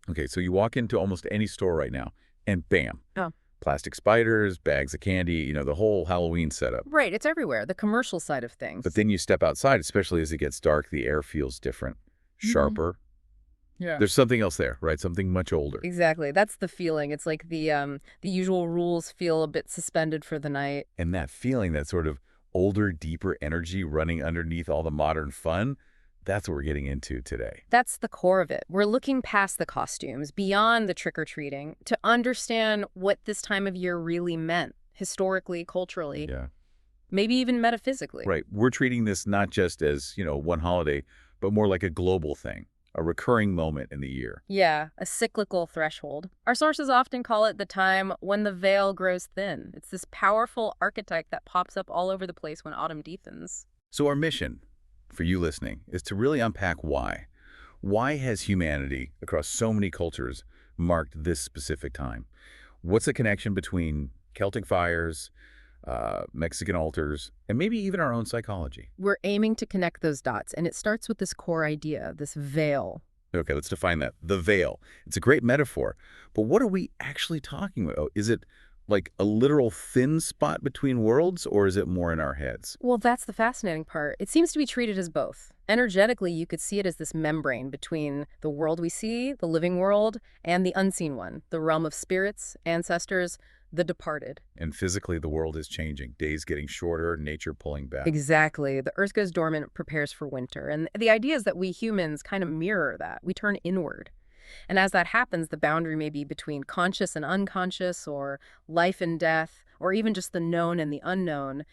Okay, so you walk into almost any store right now, and bam, Oh, plastic spiders, bags of candy, the whole Halloween setup. right. It's everywhere. The commercial side of But things. then you step outside, especially as it gets dark, the air feels different, Hmm. sharper. Yeah. There's something else there, right? Something much older. Exactly. That's the feeling. It's like the usual rules feel a bit suspended for the night. And that feeling, that sort of older, deeper energy running underneath all the modern fun, that's what we're getting into today. That's the core of it. We're looking past the costumes, beyond the trick-or-treating, to understand what this time of year really meant, historically, culturally, Yeah. maybe even metaphysically. Right. We're treating this not just as, one holiday, but more like a global thing, a recurring moment in the year. Yeah, a cyclical threshold. Our sources often call it the time when the veil grows thin. It's this powerful archetype that pops up all over the place when autumn deepens. So our mission, for you listening, is to really unpack why. Why has humanity, across so many cultures, marked this specific time? What's the connection between Celtic fires, Mexican altars, and maybe even our own psychology? We're aiming to connect those dots, and it starts with this core idea, this veil. Okay, let's define that. The veil. It's a great metaphor, but what are we actually talking about? Is it like a literal thin spot between worlds, or is it more in our heads? Well, that's the fascinating part. It seems to be treated as both. Energetically, you could see it as this membrane between the world we see, the living world, and the unseen one, the realm of spirits, ancestors, the departed. And physically, the world is changing. Days getting shorter, nature pulling back. Exactly. The earth goes dormant, prepares for winter. And the idea is that we humans kind of mirror that. We turn inward. And as that happens, the boundary may be between conscious and unconscious, or life and death, or even just the known and the unknown.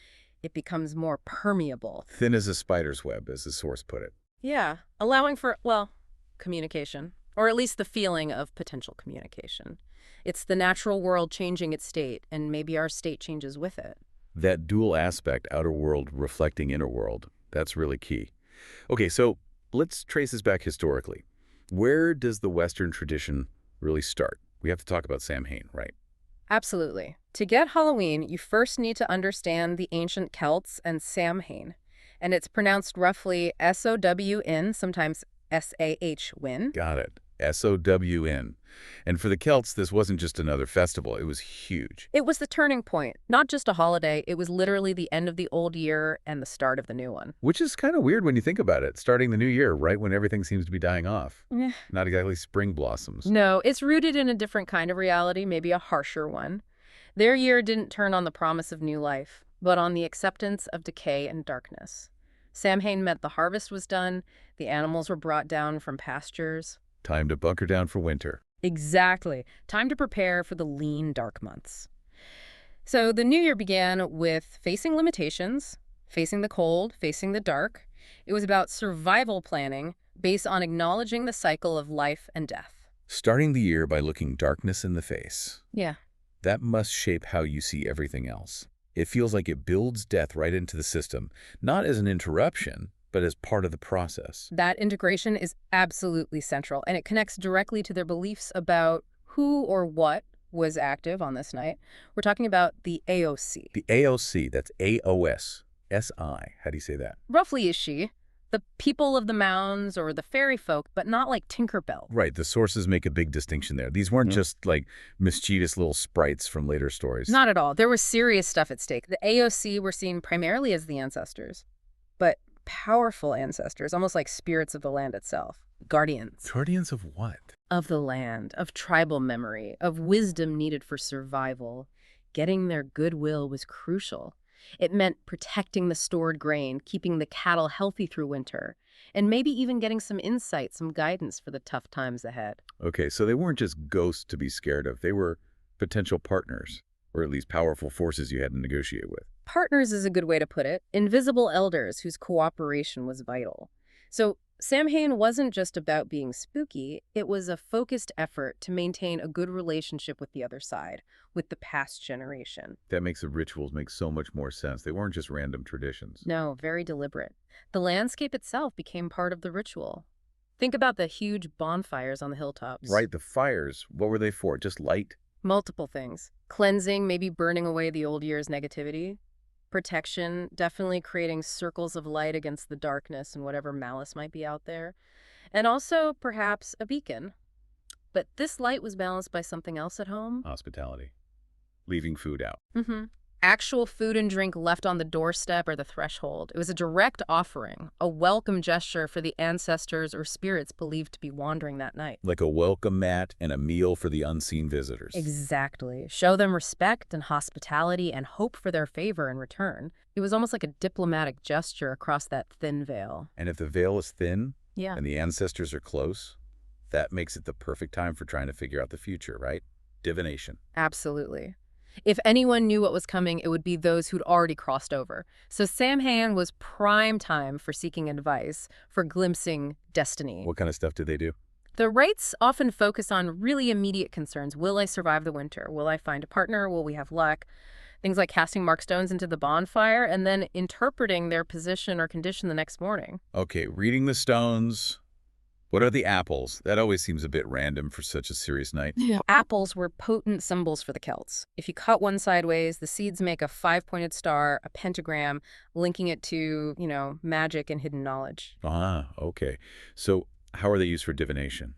It becomes more permeable. Thin as a spider's web, as the source put it. Yeah, allowing for, well, communication, or at least the feeling of potential communication. It's the natural world changing its state, and maybe our state changes with it. That dual aspect, outer world reflecting inner world, that's really key. Okay, so let's trace this back historically. Where does the Western tradition really start? We have to talk about Samhain, right? Absolutely. To get Halloween, you first need to understand the ancient Celts and Samhain. And it's pronounced roughly S-O-W-N, sometimes S-A-H-Win. Got it. S-O-W-N. And for the Celts, this wasn't just another festival. It was huge. It was the turning point, not just a holiday. It was literally the end of the old year and the start of the new one. Which is kind of weird when you think about it. Starting the new year, right when everything seems to be dying off. Yeah. Not exactly spring blossoms. No, it's rooted in a different kind of reality, maybe a harsher one. Their year didn't turn on the promise of new life, but on the acceptance of decay and darkness. Samhain meant the harvest was done, the animals were brought down from pastures. Time to bunker down for winter. Exactly. Time to prepare for the lean, dark months. So the new year began with facing limitations, facing the cold, facing the dark. It was about survival planning based on acknowledging the cycle of life and death. Starting the year by looking darkness in the face. Yeah. That must shape how you see everything else. It feels like it builds death right into the system, not as an interruption, but as part of the process. That integration is absolutely central, and it connects directly to their beliefs about who or what was active on this night. We're talking about the AOC. The AOC, that's A-O-S, S-I. How do you say that? Roughly is she, the people of the mounds or the fairy folk, but not like Tinkerbell. Right, the sources make a big distinction there. These weren't just like mischievous little sprites from later stories. Not at all. There was serious stuff at stake. The AOC were seen primarily as the ancestors, but powerful ancestors, almost like spirits of the land itself. Guardians. Guardians of what? Of the land, of tribal memory, of wisdom needed for survival. Getting their goodwill was crucial. It meant protecting the stored grain, keeping the cattle healthy through winter, and maybe even getting some insight, some guidance for the tough times ahead. Okay, so they weren't just ghosts to be scared of. They were potential partners, or at least powerful forces you had to negotiate with. Partners is a good way to put it. Invisible elders whose cooperation was vital. So Samhain wasn't just about being spooky, it was a focused effort to maintain a good relationship with the other side, with the past generation. That makes the rituals make so much more sense. They weren't just random traditions. No, very deliberate. The landscape itself became part of the ritual. Think about the huge bonfires on the hilltops. Right, the fires, what were they for? Just light? Multiple things. Cleansing, maybe burning away the old year's negativity. Protection, definitely creating circles of light against the darkness and whatever malice might be out there. And also, perhaps, a beacon. But this light was balanced by something else at home. Hospitality. Leaving food out. Actual food and drink left on the doorstep or the threshold. It was a direct offering, a welcome gesture for the ancestors or spirits believed to be wandering that night. Like a welcome mat and a meal for the unseen visitors. Exactly. Show them respect and hospitality and hope for their favor in return. It was almost like a diplomatic gesture across that thin veil. And if the veil is thin Yeah. and the ancestors are close, that makes it the perfect time for trying to figure out the future, right? Divination. Absolutely. If anyone knew what was coming, it would be those who'd already crossed over. So Samhain was prime time for seeking advice, for glimpsing destiny. What kind of stuff did they do? The rites often focus on really immediate concerns. Will I survive the winter? Will I find a partner? Will we have luck? Things like casting mark stones into the bonfire and then interpreting their position or condition the next morning. Okay, reading the stones. What are the apples? That always seems a bit random for such a serious night. Apples were potent symbols for the Celts. If you cut one sideways, the seeds make a five-pointed star, a pentagram, linking it to, magic and hidden knowledge. Ah, okay. So how are they used for divination?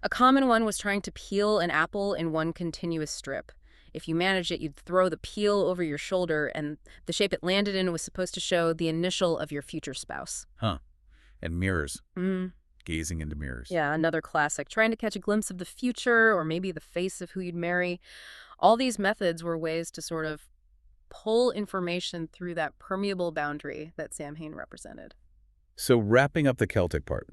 A common one was trying to peel an apple in one continuous strip. If you managed it, you'd throw the peel over your shoulder, and the shape it landed in was supposed to show the initial of your future spouse. Huh. And mirrors. Gazing into mirrors. Yeah, another classic. Trying to catch a glimpse of the future or maybe the face of who you'd marry. All these methods were ways to sort of pull information through that permeable boundary that Samhain represented. So wrapping up the Celtic part,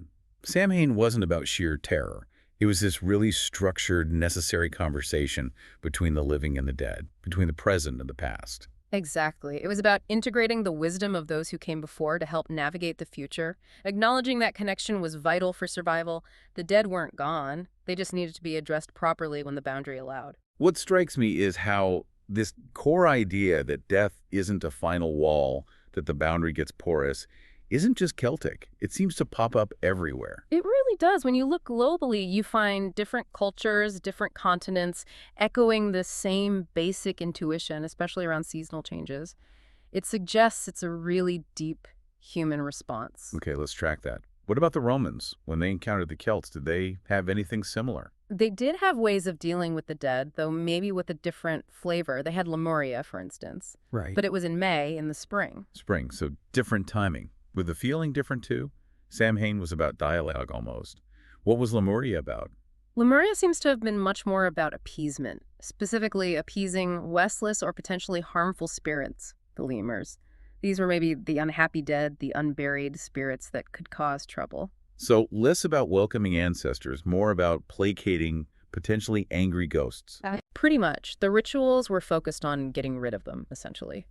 Samhain wasn't about sheer terror. It was this really structured, necessary conversation between the living and the dead, between the present and the past. Exactly. It was about integrating the wisdom of those who came before to help navigate the future. Acknowledging that connection was vital for survival. The dead weren't gone. They just needed to be addressed properly when the boundary allowed. What strikes me is how this core idea that death isn't a final wall, that the boundary gets porous, isn't just Celtic. It seems to pop up everywhere. It really does. When you look globally, you find different cultures, different continents echoing the same basic intuition, especially around seasonal changes. It suggests it's a really deep human response. Okay, let's track that. What about the Romans? When they encountered the Celts, did they have anything similar? They did have ways of dealing with the dead, though maybe with a different flavor. They had Lemuria, for instance. Right. But it was in May, in the spring. Spring, so different timing. Was the feeling different too? Samhain was about dialogue almost. What was Lemuria about? Lemuria seems to have been much more about appeasement, specifically appeasing restless or potentially harmful spirits, the lemurs. These were maybe the unhappy dead, the unburied spirits that could cause trouble. So less about welcoming ancestors, more about placating potentially angry ghosts. Pretty much. The rituals were focused on getting rid of them, essentially.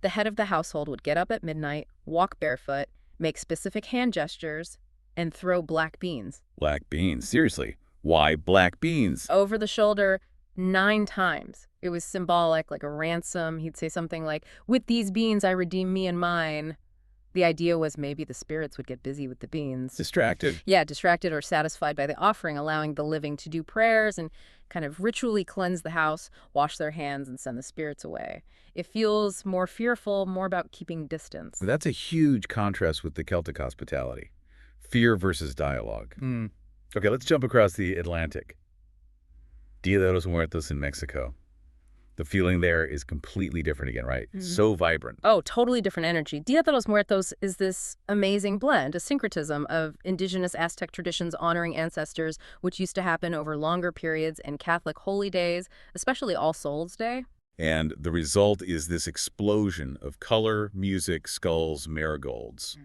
The head of the household would get up at midnight, walk barefoot, make specific hand gestures, and throw black beans. Black beans? Seriously, why black beans? Over the shoulder 9 times. It was symbolic, like a ransom. He'd say something like, "With these beans I redeem me and mine." The idea was maybe the spirits would get busy with the beans. Distracted. Yeah, distracted or satisfied by the offering, allowing the living to do prayers and kind of ritually cleanse the house, wash their hands, and send the spirits away. It feels more fearful, more about keeping distance. That's a huge contrast with the Celtic hospitality. Fear versus dialogue. Okay, let's jump across the Atlantic. Dia de los Muertos in Mexico. The feeling there is completely different again, right? So vibrant. Oh, totally different energy. Dia de los Muertos is this amazing blend, a syncretism of indigenous Aztec traditions honoring ancestors, which used to happen over longer periods, and Catholic holy days, especially All Souls Day. And the result is this explosion of color, music, skulls, marigolds.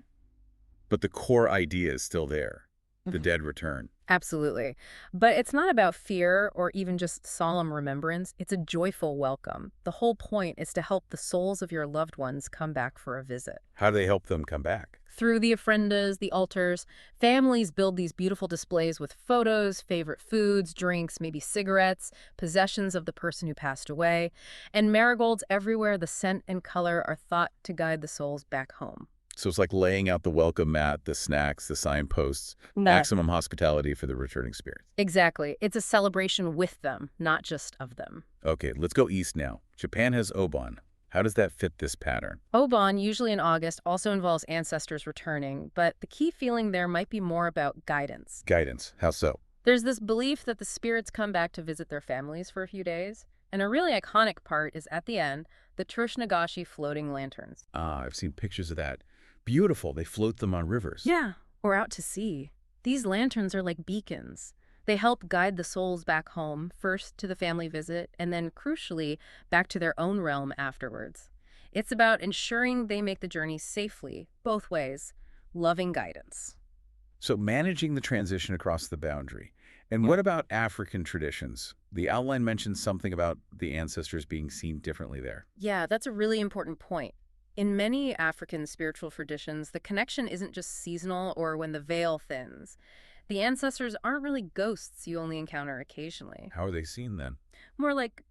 But the core idea is still there. The dead return. Absolutely. But it's not about fear or even just solemn remembrance. It's a joyful welcome. The whole point is to help the souls of your loved ones come back for a visit. How do they help them come back? Through the ofrendas, the altars, families build these beautiful displays with photos, favorite foods, drinks, maybe cigarettes, possessions of the person who passed away. And marigolds everywhere, the scent and color are thought to guide the souls back home. So it's like laying out the welcome mat, the snacks, the signposts, maximum hospitality for the returning spirits. Exactly. It's a celebration with them, not just of them. Okay, let's go east now. Japan has Obon. How does that fit this pattern? Obon, usually in August, also involves ancestors returning, but the key feeling there might be more about guidance. Guidance. How so? There's this belief that the spirits come back to visit their families for a few days, and a really iconic part is at the end, the Trush floating lanterns. Ah, I've seen pictures of that. Beautiful. They float them on rivers. Yeah, or out to sea. These lanterns are like beacons. They help guide the souls back home, first to the family visit, and then, crucially, back to their own realm afterwards. It's about ensuring they make the journey safely, both ways, loving guidance. So managing the transition across the boundary. And Yeah. what about African traditions? The outline mentions something about the ancestors being seen differently there. Yeah, that's a really important point. In many African spiritual traditions, the connection isn't just seasonal or when the veil thins. The ancestors aren't really ghosts you only encounter occasionally. How are they seen then? More like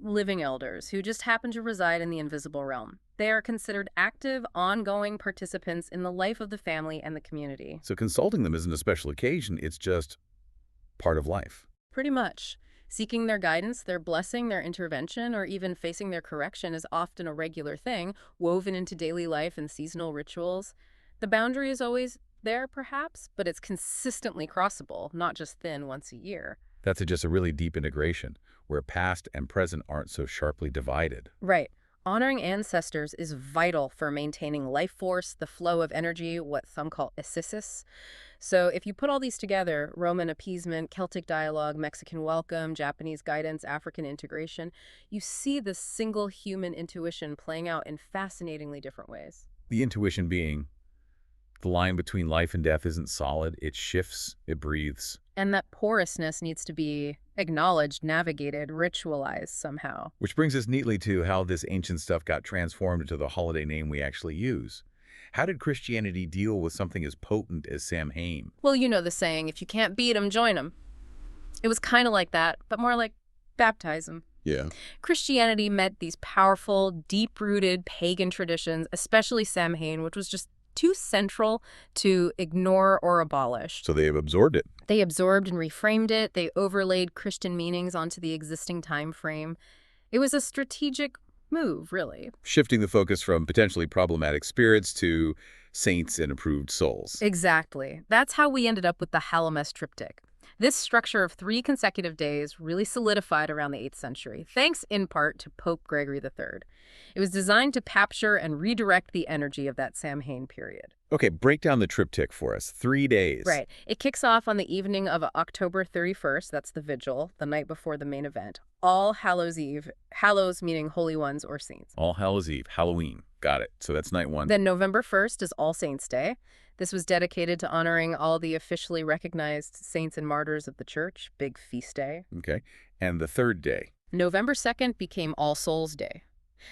living elders who just happen to reside in the invisible realm. They are considered active, ongoing participants in the life of the family and the community. So consulting them isn't a special occasion, it's just part of life. Pretty much. Seeking their guidance, their blessing, their intervention, or even facing their correction is often a regular thing, woven into daily life and seasonal rituals. The boundary is always there, perhaps, but it's consistently crossable, not just thin once a year. That's just a really deep integration, where past and present aren't so sharply divided. Right. Honoring ancestors is vital for maintaining life force, the flow of energy, what some call esysis. So if you put all these together, Roman appeasement, Celtic dialogue, Mexican welcome, Japanese guidance, African integration, you see this single human intuition playing out in fascinatingly different ways. The intuition being the line between life and death isn't solid, it shifts, it breathes. And that porousness needs to be acknowledged, navigated, ritualized somehow. Which brings us neatly to how this ancient stuff got transformed into the holiday name we actually use. How did Christianity deal with something as potent as Samhain? Well, you know the saying, if you can't beat 'em, join 'em. It was kind of like that, but more like baptize 'em. Yeah. Christianity met these powerful, deep-rooted pagan traditions, especially Samhain, which was just too central to ignore or abolish. So they have absorbed it. They absorbed and reframed it. They overlaid Christian meanings onto the existing time frame. It was a strategic move, really. Shifting the focus from potentially problematic spirits to saints and approved souls. Exactly. That's how we ended up with the Hallowmas triptych. This structure of 3 consecutive days really solidified around the 8th century, thanks in part to Pope Gregory III. It was designed to capture and redirect the energy of that Samhain period. Okay, break down the triptych for us. 3 days. Right. It kicks off on the evening of October 31st, that's the vigil, the night before the main event. All Hallows Eve, Hallows meaning holy ones or saints. All Hallows Eve, Halloween. Got it. So that's night 1. Then November 1st is All Saints' Day. This was dedicated to honoring all the officially recognized saints and martyrs of the church. Big feast day. Okay. And the 3rd day. November 2nd became All Souls' Day.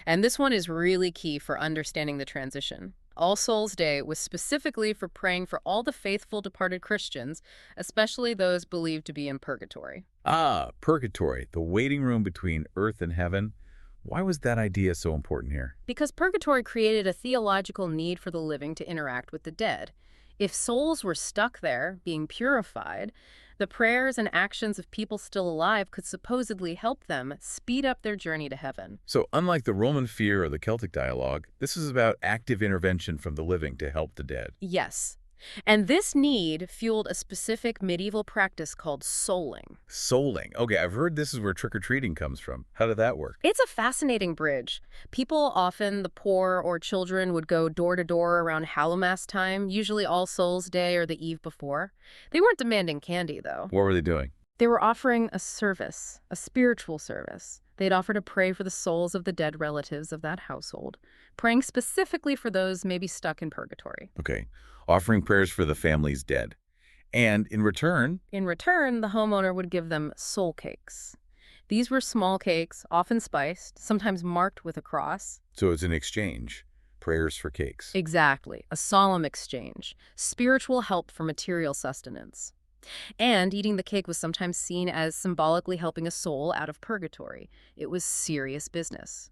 And this one is really key for understanding the transition. All Souls' Day was specifically for praying for all the faithful departed Christians, especially those believed to be in purgatory. Ah, purgatory, the waiting room between earth and heaven. Why was that idea so important here? Because purgatory created a theological need for the living to interact with the dead. If souls were stuck there, being purified, the prayers and actions of people still alive could supposedly help them speed up their journey to heaven. So unlike the Roman fear or the Celtic dialogue, this is about active intervention from the living to help the dead. Yes. And this need fueled a specific medieval practice called souling. Souling. Okay, I've heard this is where trick-or-treating comes from. How did that work? It's a fascinating bridge. People, often the poor or children, would go door to door around Hallowmas time, usually All Souls' Day or the eve before. They weren't demanding candy, though. What were they doing? They were offering a service, a spiritual service. They'd offer to pray for the souls of the dead relatives of that household, praying specifically for those maybe stuck in purgatory. Okay, offering prayers for the family's dead. And in return, The homeowner would give them soul cakes. These were small cakes, often spiced, sometimes marked with a cross. so it's an exchange. Prayers for cakes. Exactly, a solemn exchange, spiritual help for material sustenance. And eating the cake was sometimes seen as symbolically helping a soul out of purgatory. It was serious business.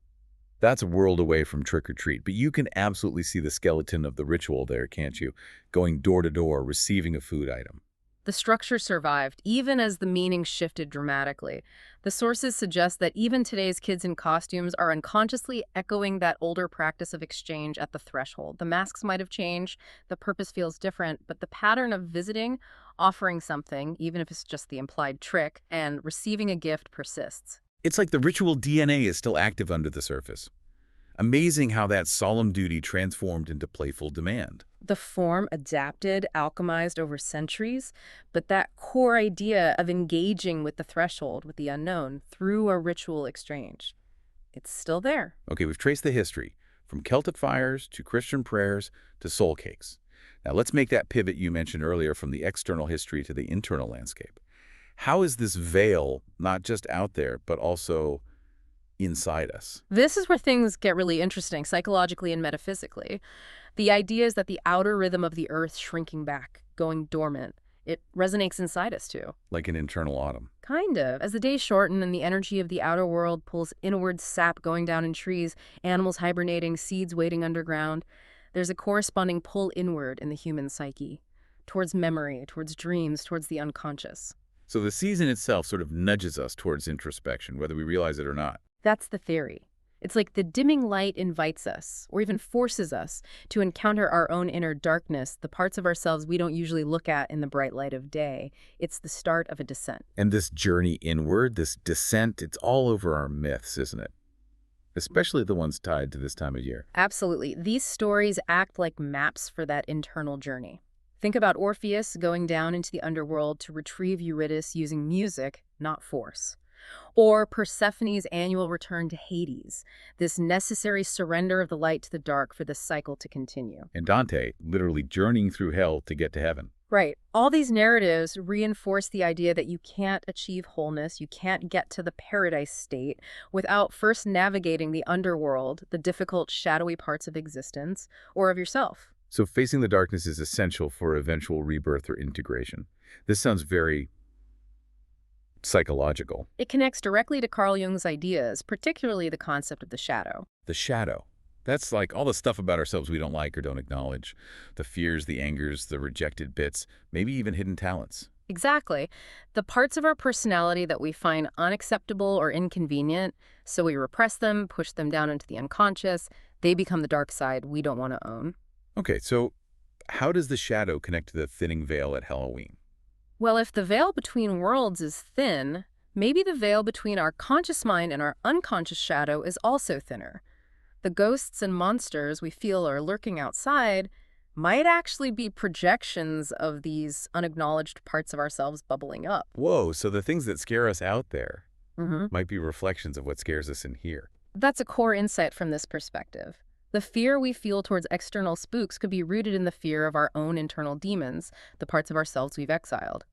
That's a world away from trick-or-treat, but you can absolutely see the skeleton of the ritual there, can't you? Going door to door, receiving a food item. The structure survived, even as the meaning shifted dramatically. The sources suggest that even today's kids in costumes are unconsciously echoing that older practice of exchange at the threshold. The masks might have changed, the purpose feels different, but the pattern of visiting Offering something, even if it's just the implied trick, and receiving a gift persists. It's like the ritual DNA is still active under the surface. Amazing how that solemn duty transformed into playful demand. The form adapted, alchemized over centuries, but that core idea of engaging with the threshold, with the unknown, through a ritual exchange, it's still there. Okay, we've traced the history, from Celtic fires to Christian prayers to soul cakes. Now let's make that pivot you mentioned earlier from the external history to the internal landscape. How is this veil not just out there, but also inside us? This is where things get really interesting, psychologically and metaphysically. The idea is that the outer rhythm of the earth shrinking back, going dormant, it resonates inside us too. Like an internal autumn. Kind of. As the days shorten and the energy of the outer world pulls inward, sap going down in trees, animals hibernating, seeds waiting underground, there's a corresponding pull inward in the human psyche, towards memory, towards dreams, towards the unconscious. So the season itself sort of nudges us towards introspection, whether we realize it or not. That's the theory. It's like the dimming light invites us, or even forces us, to encounter our own inner darkness, the parts of ourselves we don't usually look at in the bright light of day. It's the start of a descent. And this journey inward, this descent, it's all over our myths, isn't it? Especially the ones tied to this time of year. Absolutely. These stories act like maps for that internal journey. Think about Orpheus going down into the underworld to retrieve Eurydice using music, not force. Or Persephone's annual return to Hades, this necessary surrender of the light to the dark for the cycle to continue. And Dante, literally journeying through hell to get to heaven. Right. All these narratives reinforce the idea that you can't achieve wholeness, you can't get to the paradise state without first navigating the underworld, the difficult, shadowy parts of existence, or of yourself. So facing the darkness is essential for eventual rebirth or integration. This sounds very psychological. It connects directly to Carl Jung's ideas, particularly the concept of the shadow. The shadow. That's like all the stuff about ourselves we don't like or don't acknowledge. The fears, the angers, the rejected bits, maybe even hidden talents. Exactly. The parts of our personality that we find unacceptable or inconvenient, so we repress them, push them down into the unconscious, they become the dark side we don't want to own. Okay, so how does the shadow connect to the thinning veil at Halloween? Well, if the veil between worlds is thin, maybe the veil between our conscious mind and our unconscious shadow is also thinner. The ghosts and monsters we feel are lurking outside might actually be projections of these unacknowledged parts of ourselves bubbling up. Whoa, so the things that scare us out there Mm-hmm. might be reflections of what scares us in here. That's a core insight from this perspective. The fear we feel towards external spooks could be rooted in the fear of our own internal demons, the parts of ourselves we've exiled.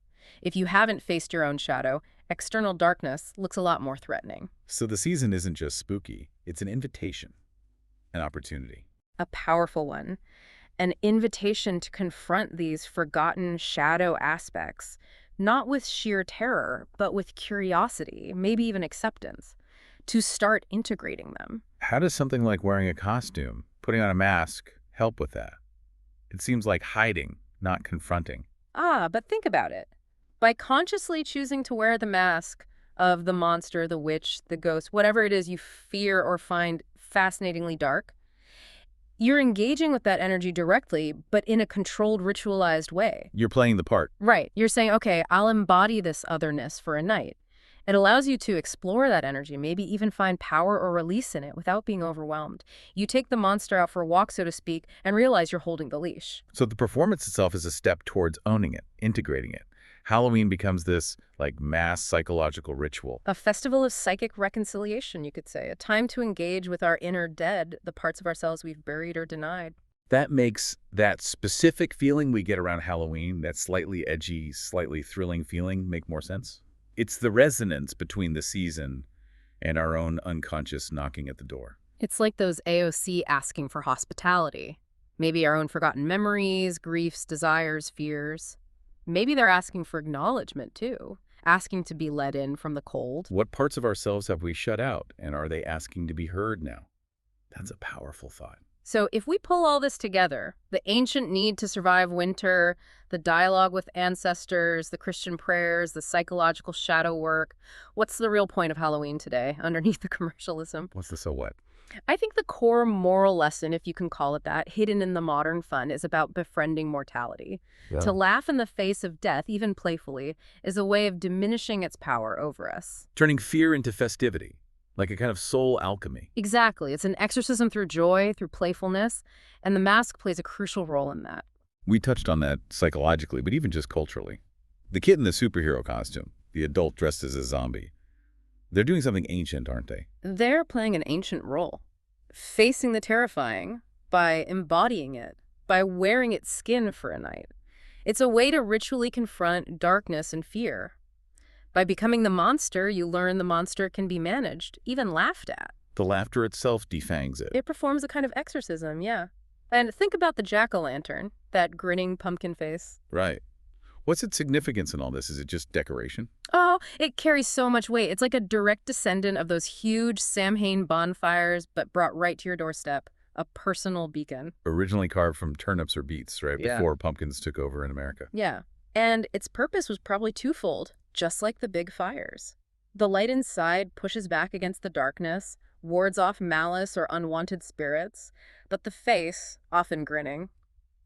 If you haven't faced your own shadow, external darkness looks a lot more threatening. So the season isn't just spooky, it's an invitation, an opportunity. A powerful one. An invitation to confront these forgotten shadow aspects, not with sheer terror, but with curiosity, maybe even acceptance, to start integrating them. How does something like wearing a costume, putting on a mask, help with that? It seems like hiding, not confronting. But think about it. By consciously choosing to wear the mask of the monster, the witch, the ghost, whatever it is you fear or find fascinatingly dark, you're engaging with that energy directly, but in a controlled, ritualized way. You're playing the part. Right. You're saying, okay, I'll embody this otherness for a night. It allows you to explore that energy, maybe even find power or release in it without being overwhelmed. You take the monster out for a walk, so to speak, and realize you're holding the leash. So the performance itself is a step towards owning it, integrating it. Halloween becomes this, like, mass psychological ritual. A festival of psychic reconciliation, you could say. A time to engage with our inner dead, the parts of ourselves we've buried or denied. That makes that specific feeling we get around Halloween, that slightly edgy, slightly thrilling feeling, make more sense? It's the resonance between the season and our own unconscious knocking at the door. It's like those AOC asking for hospitality. Maybe our own forgotten memories, griefs, desires, fears. Maybe they're asking for acknowledgement, too. Asking to be let in from the cold. What parts of ourselves have we shut out, and are they asking to be heard now? That's a powerful thought. So if we pull all this together, the ancient need to survive winter, the dialogue with ancestors, the Christian prayers, the psychological shadow work, what's the real point of Halloween today, underneath the commercialism? What's the so what? I think the core moral lesson, if you can call it that, hidden in the modern fun is about befriending mortality. To Yeah. laugh in the face of death, even playfully, is a way of diminishing its power over us. Turning fear into festivity, like a kind of soul alchemy. Exactly. It's an exorcism through joy, through playfulness, and the mask plays a crucial role in that. We touched on that psychologically, but even just culturally. The kid in the superhero costume, the adult dressed as a zombie, they're doing something ancient, aren't they? They're playing an ancient role, facing the terrifying by embodying it, by wearing its skin for a night. It's a way to ritually confront darkness and fear. By becoming the monster, you learn the monster can be managed, even laughed at. The laughter itself defangs it. It performs a kind of exorcism, yeah. And think about the jack-o'-lantern, that grinning pumpkin face. Right. What's its significance in all this? Is it just decoration? Oh, it carries so much weight. It's like a direct descendant of those huge Samhain bonfires, but brought right to your doorstep. A personal beacon. Originally carved from turnips or beets, right? Yeah. Before pumpkins took over in America. Yeah. And its purpose was probably twofold, just like the big fires. The light inside pushes back against the darkness, wards off malice or unwanted spirits, but the face, often grinning,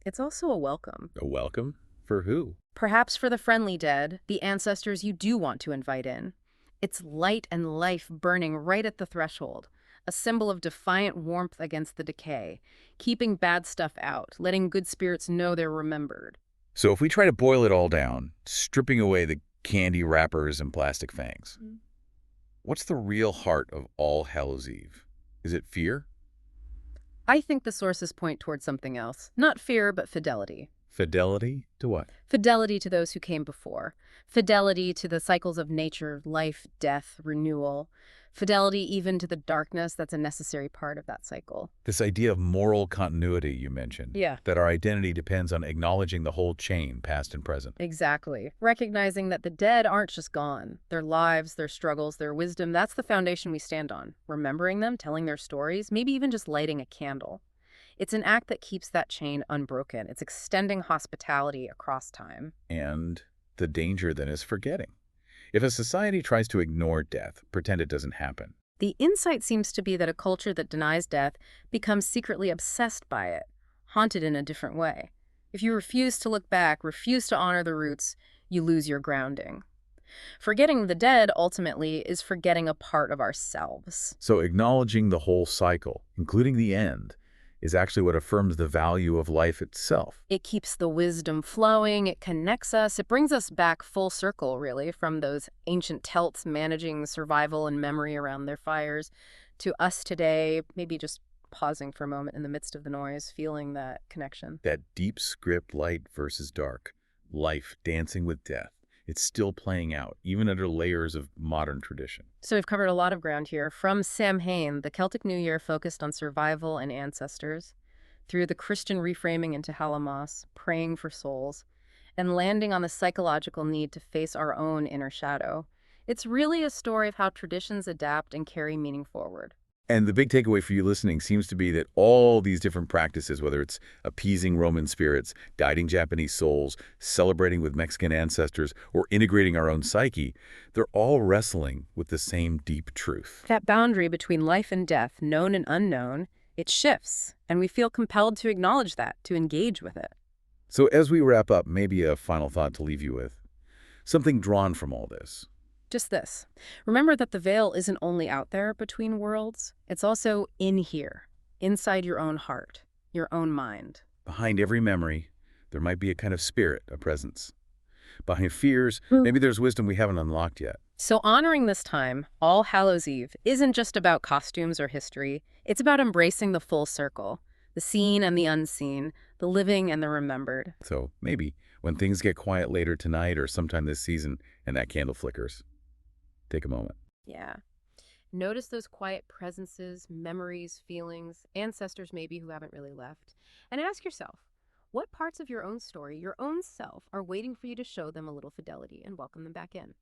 it's also a welcome. A welcome? For who? Perhaps for the friendly dead, the ancestors you do want to invite in. It's light and life burning right at the threshold, a symbol of defiant warmth against the decay, keeping bad stuff out, letting good spirits know they're remembered. So if we try to boil it all down, stripping away the candy wrappers and plastic fangs, what's the real heart of All Hallows Eve? Is it fear? I think the sources point towards something else. Not fear, but fidelity. Fidelity to what? Fidelity to those who came before. Fidelity to the cycles of nature, life, death, renewal. Fidelity even to the darkness that's a necessary part of that cycle. This idea of moral continuity you mentioned. Yeah. That our identity depends on acknowledging the whole chain, past and present. Exactly. Recognizing that the dead aren't just gone. Their lives, their struggles, their wisdom, that's the foundation we stand on. Remembering them, telling their stories, maybe even just lighting a candle. It's an act that keeps that chain unbroken. It's extending hospitality across time. And the danger then is forgetting. If a society tries to ignore death, pretend it doesn't happen, The insight seems to be that a culture that denies death becomes secretly obsessed by it, haunted in a different way. If you refuse to look back, refuse to honor the roots, you lose your grounding. Forgetting the dead, ultimately, is forgetting a part of ourselves. so acknowledging the whole cycle, including the end, is actually what affirms the value of life itself. It keeps the wisdom flowing, it connects us, it brings us back full circle, really, from those ancient Celts managing survival and memory around their fires, to us today, maybe just pausing for a moment in the midst of the noise, feeling that connection. That deep script, light versus dark, life dancing with death, it's still playing out, even under layers of modern tradition. So we've covered a lot of ground here. From Samhain, the Celtic New Year focused on survival and ancestors, through the Christian reframing into Hallowmas, praying for souls, and landing on the psychological need to face our own inner shadow. It's really a story of how traditions adapt and carry meaning forward. And the big takeaway for you listening seems to be that all these different practices, whether it's appeasing Roman spirits, guiding Japanese souls, celebrating with Mexican ancestors, or integrating our own psyche, they're all wrestling with the same deep truth. That boundary between life and death, known and unknown, it shifts, and we feel compelled to acknowledge that, to engage with it. So as we wrap up, maybe a final thought to leave you with. Something drawn from all this. Just this. Remember that the veil isn't only out there between worlds, it's also in here, inside your own heart, your own mind. Behind every memory, there might be a kind of spirit, a presence. Behind fears, maybe there's wisdom we haven't unlocked yet. So honoring this time, All Hallows Eve, isn't just about costumes or history. It's about embracing the full circle, the seen and the unseen, the living and the remembered. So maybe when things get quiet later tonight or sometime this season and that candle flickers, take a moment. Yeah. Notice those quiet presences, memories, feelings, ancestors maybe who haven't really left. And ask yourself, what parts of your own story, your own self, are waiting for you to show them a little fidelity and welcome them back in?